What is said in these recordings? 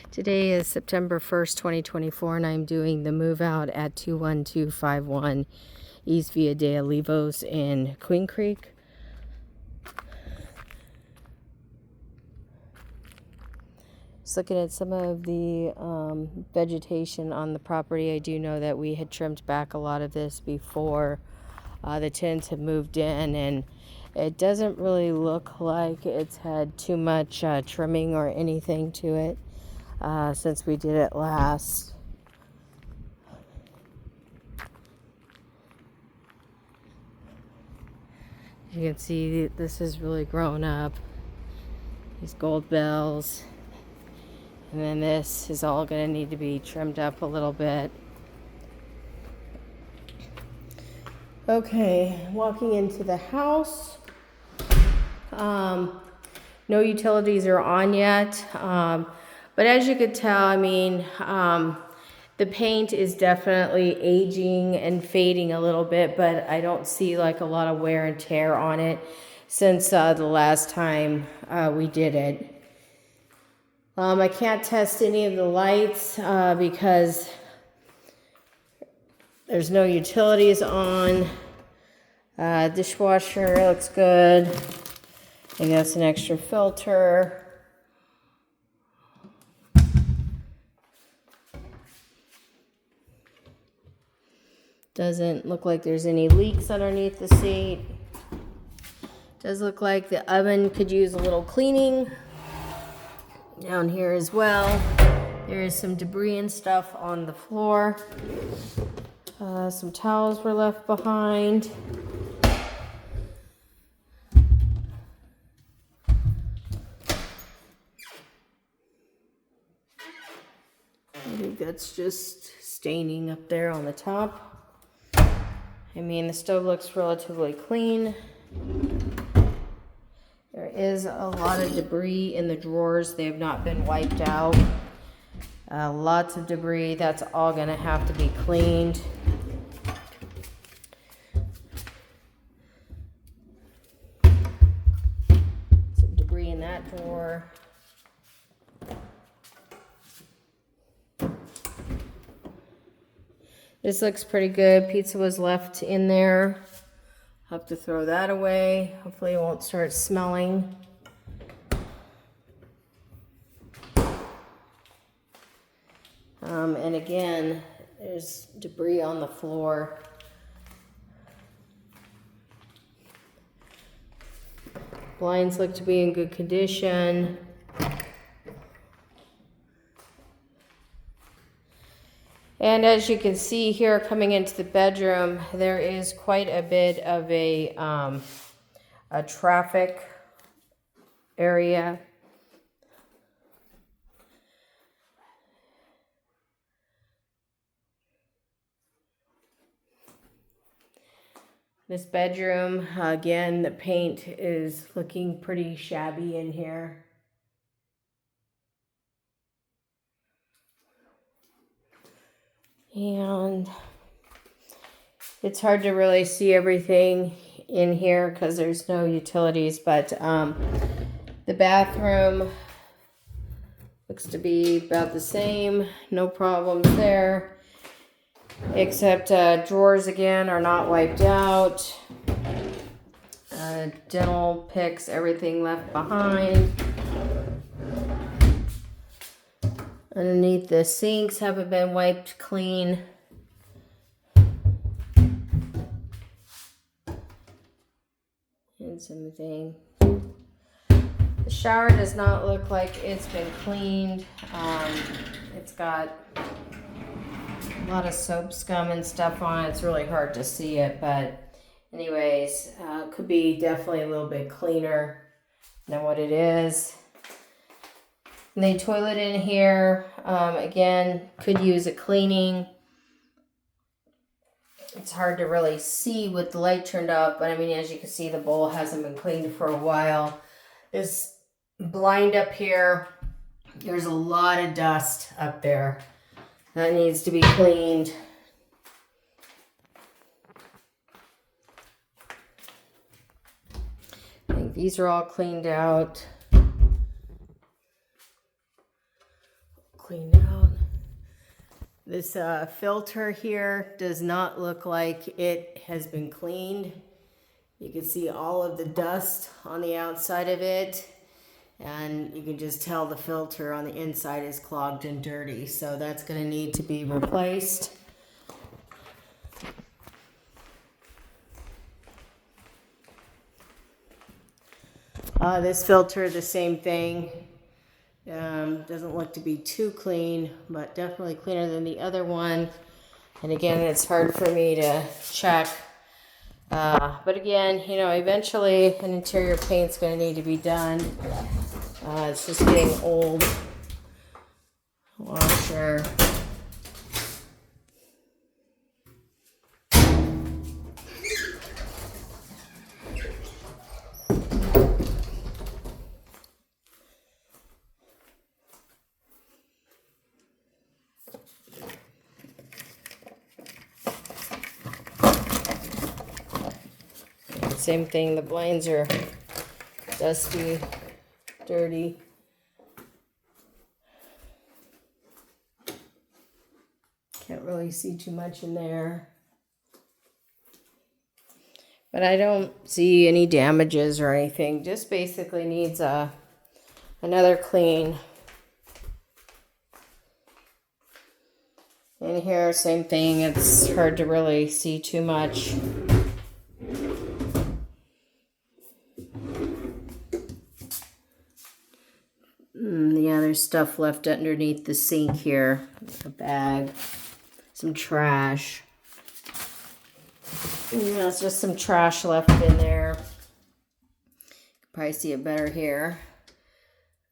Today is September 1st, 2024, and I'm doing the move out at 21251 East Via de Olivos in Queen Creek. Just looking at some of the vegetation on the property. I do know that we had trimmed back a lot of this before the tenants had moved in, and it doesn't really look like it's had too much trimming or anything to it since we did it last. You can see this is really grown up. These gold bells. And then this is all going to need to be trimmed up a little bit. Okay, walking into the house. No utilities are on yet. But as you could tell, I mean, the paint is definitely aging and fading a little bit, but I don't see like a lot of wear and tear on it since the last time we did it. I can't test any of the lights because there's no utilities on. Dishwasher looks good. I guess an extra filter. Doesn't look like there's any leaks underneath the seat. Does look like the oven could use a little cleaning. Down here as well, there is some debris and stuff on the floor. Some towels were left behind. I think that's just staining up there on the top. I mean, the stove looks relatively clean. There is a lot of debris in the drawers. They have not been wiped out. Lots of debris. That's all going to have to be cleaned. Some debris in that drawer. This looks pretty good. Pizza was left in there. Have to throw that away. Hopefully it won't start smelling. And again, there's debris on the floor. Blinds look to be in good condition. And as you can see here, coming into the bedroom, there is quite a bit of a traffic area. This bedroom, again, the paint is looking pretty shabby in here. And it's hard to really see everything in here because there's no utilities, but the bathroom looks to be about the same. No problems there. Except drawers again are not wiped out. Dental picks, everything left behind. Underneath the sinks haven't been wiped clean. And something. The shower does not look like it's been cleaned. It's got a lot of soap scum and stuff on it. It's really hard to see it, but anyways, could be definitely a little bit cleaner than what it is. And the toilet in here, again, could use a cleaning. It's hard to really see with the light turned off, but I mean, as you can see, the bowl hasn't been cleaned for a while. This blind up here, there's a lot of dust up there. That needs to be cleaned. I think these are all cleaned out. clean down. This filter here does not look like it has been cleaned. You can see all of the dust on the outside of it, and you can just tell the filter on the inside is clogged and dirty. So that's going to need to be replaced. This filter, the same thing. Doesn't look to be too clean, but definitely cleaner than the other one. And again, it's hard for me to check. But again, you know, eventually an interior paint's going to need to be done. It's just getting old. Washer. Same thing, the blinds are dusty, dirty. Can't really see too much in there. But I don't see any damages or anything. Just basically needs another clean. In here, same thing. It's hard to really see too much. Yeah, there's stuff left underneath the sink here. A bag, some trash. Yeah, it's just some trash left in there. You can probably see it better here.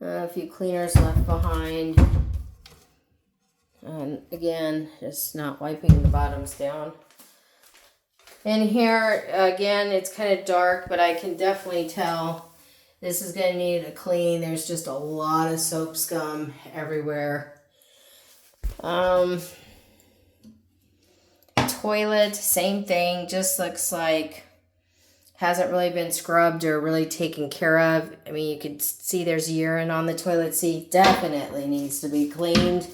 A few cleaners left behind. And again, just not wiping the bottoms down. In here, again, it's kind of dark, but I can definitely tell this is going to need a clean. There's just a lot of soap scum everywhere. Toilet, same thing. Just looks like hasn't really been scrubbed or really taken care of. I mean, you can see there's urine on the toilet seat. Definitely needs to be cleaned.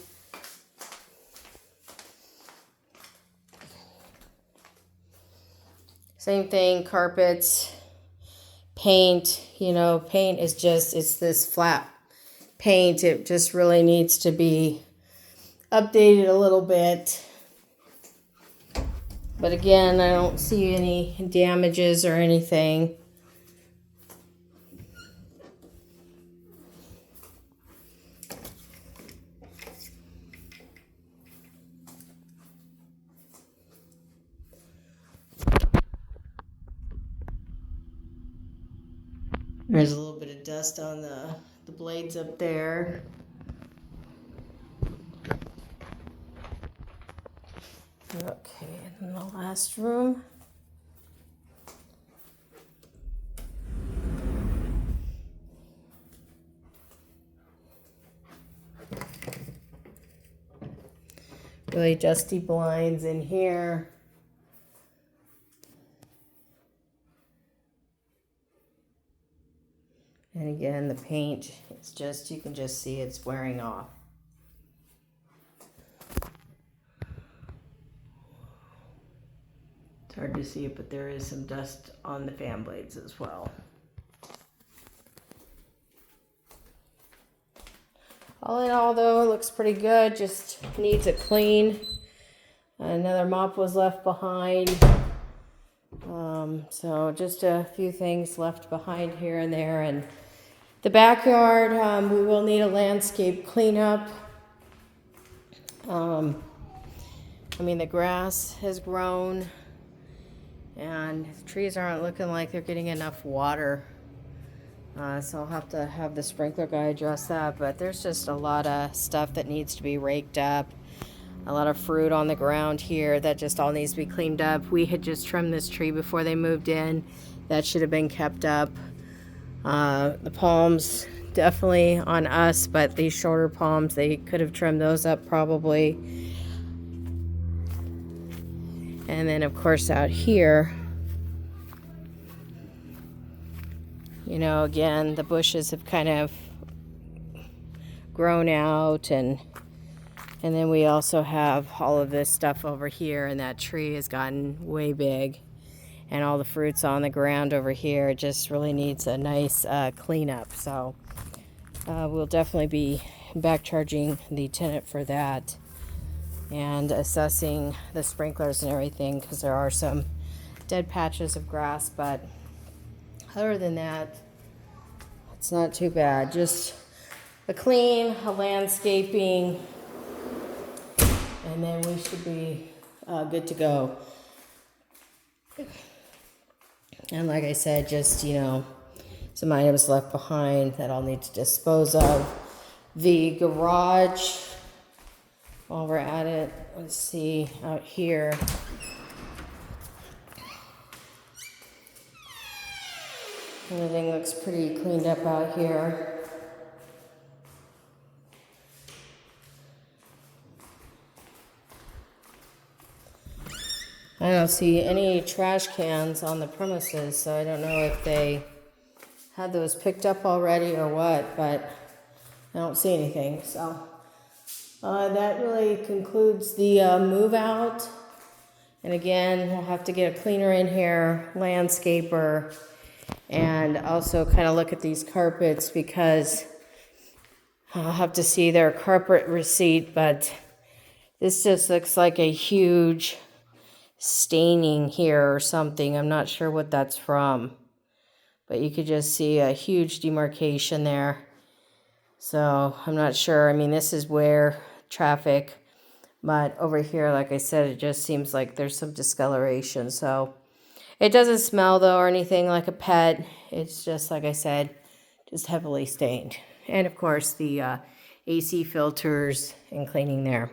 Same thing, carpets. Paint, you know, paint is just, it's this flat paint. It just really needs to be updated a little bit. But again, I don't see any damages or anything. There's a little bit of dust on the blades up there. Okay, and the last room. Really dusty blinds in here. And again, the paint, it's just, you can just see it's wearing off. It's hard to see it, but there is some dust on the fan blades as well. All in all, though, it looks pretty good. Just needs a clean. Another mop was left behind. So just a few things left behind here and there. And the backyard, we will need a landscape cleanup. I mean, the grass has grown and the trees aren't looking like they're getting enough water. So I'll have to have the sprinkler guy address that, but there's just a lot of stuff that needs to be raked up. A lot of fruit on the ground here that just all needs to be cleaned up. We had just trimmed this tree before they moved in. That should have been kept up. The palms, definitely on us, but these shorter palms, they could have trimmed those up probably. And then, of course, out here, you know, again, the bushes have kind of grown out and And then we also have all of this stuff over here, and that tree has gotten way big. And all the fruits on the ground over here, it just really needs a nice cleanup. So we'll definitely be back charging the tenant for that and assessing the sprinklers and everything, because there are some dead patches of grass, but other than that, it's not too bad. Just a clean, a landscaping, and then we should be good to go. And like I said, just, you know, some items left behind that I'll need to dispose of. The garage, while we're at it, let's see out here. Everything looks pretty cleaned up out here. I don't see any trash cans on the premises, so I don't know if they had those picked up already or what, but I don't see anything. So that really concludes the move out. And again, we'll have to get a cleaner in here, landscaper, and also kind of look at these carpets, because I'll have to see their carpet receipt, but this just looks like a huge staining here or something. I'm not sure what that's from, but you could just see a huge demarcation there. So I'm not sure. I mean, this is where traffic, but over here, like I said, it just seems like there's some discoloration. So it doesn't smell though or anything like a pet. It's just, like I said, just heavily stained. And of course the AC filters and cleaning there.